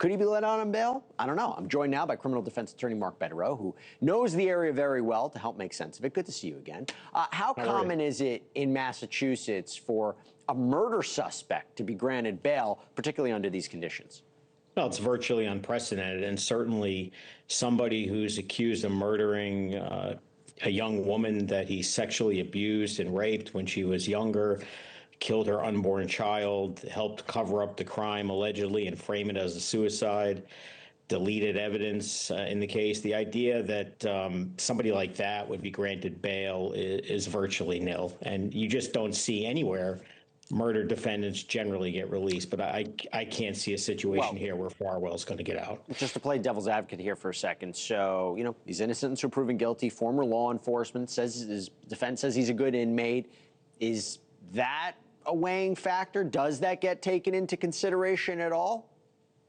Could he be let out on bail? I don't know. I'm joined now by criminal defense attorney Mark Bederow, who knows the area very well to help make sense of it. Good to see you again. How common is it in Massachusetts for a murder suspect to be granted bail, particularly under these conditions? Well, it's virtually unprecedented, and certainly somebody who's accused of murdering a young woman that he sexually abused and raped when she was younger, killed her unborn child, helped cover up the crime allegedly and frame it as a suicide, deleted evidence in the case. The idea that somebody like that would be granted bail is virtually nil, and you just don't see anywhere murder defendants generally get released. But I can't see a situation here where Farwell's going to get out. Just to play devil's advocate here for a second. So, you know, he's innocent until proven guilty. Former law enforcement says his defense says he's a good inmate. Is that a weighing factor? Does that get taken into consideration at all?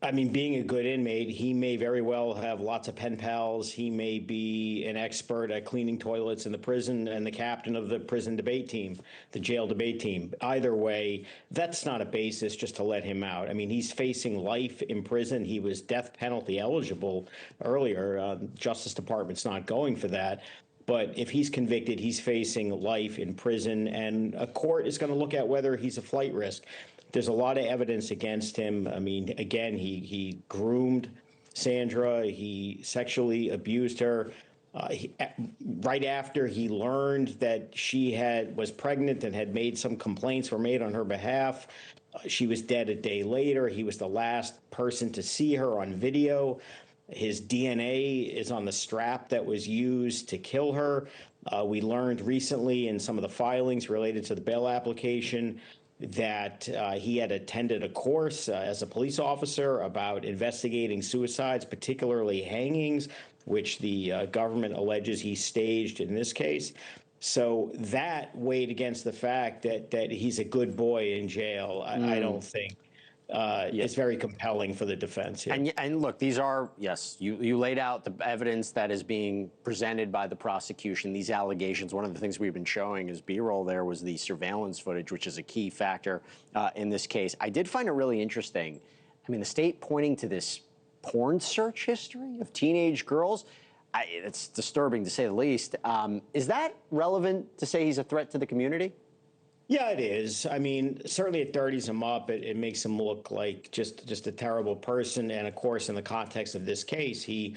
I mean, being a good inmate, he may very well have lots of pen pals. He may be an expert at cleaning toilets in the prison and the captain of the prison debate team, the jail debate team. Either way, that's not a basis just to let him out. I mean, he's facing life in prison. He was death penalty eligible earlier. Justice Department's not going for that. But if he's convicted, he's facing life in prison, and a court is going to look at whether he's a flight risk. There's a lot of evidence against him. I mean, again, he groomed Sandra. He sexually abused her. Right after he learned that she was pregnant and had made some complaints were made on her behalf, she was dead a day later. He was the last person to see her on video. His DNA is on the strap that was used to kill her. We learned recently in some of the filings related to the bail application that he had attended a course as a police officer about investigating suicides, particularly hangings, which the government alleges he staged in this case. So that weighed against the fact that he's a good boy in jail. I don't think it's very compelling for the defense here. And look, these are, yes, you laid out the evidence that is being presented by the prosecution, these allegations. One of the things we've been showing is B-roll there was the surveillance footage, which is a key factor in this case. I did find it really interesting. I mean, the state pointing to this porn search history of teenage girls, it's disturbing to say the least. Is that relevant to say he's a threat to the community? Yeah, it is. I mean, certainly it dirties him up. It makes him look like just a terrible person. And of course, in the context of this case, he,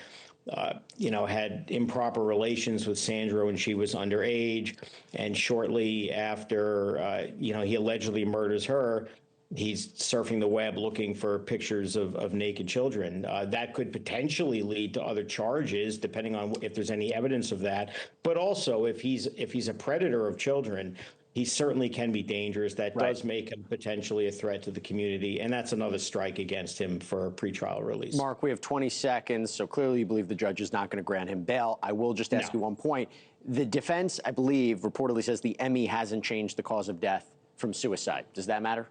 had improper relations with Sandra when she was underage. And shortly after, he allegedly murders her, he's surfing the web looking for pictures of naked children. That could potentially lead to other charges, depending on if there's any evidence of that. But also, if he's a predator of children, he certainly can be dangerous. That does make him potentially a threat to the community, and that's another strike against him for pretrial release. Mark, we have 20 seconds, so clearly you believe the judge is not going to grant him bail. I will just ask you one point. The defense, I believe, reportedly says the ME hasn't changed the cause of death from suicide. Does that matter?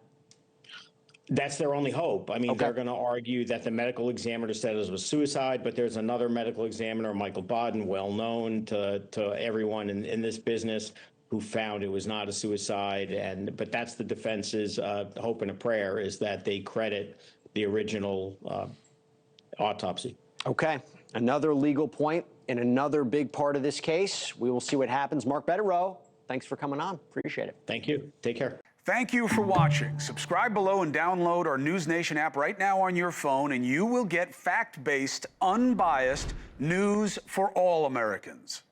That's their only hope. I mean, they're going to argue that the medical examiner said it was suicide, but there's another medical examiner, Michael Baden, well known to everyone in this business, who found it was not a suicide. But that's the defense's hope and a prayer, is that they credit the original autopsy. Okay. Another legal point in another big part of this case. We will see what happens. Mark Bederow, thanks for coming on. Appreciate it. Thank you. Take care. Thank you for watching. Subscribe below and download our NewsNation app right now on your phone, and you will get fact-based, unbiased news for all Americans.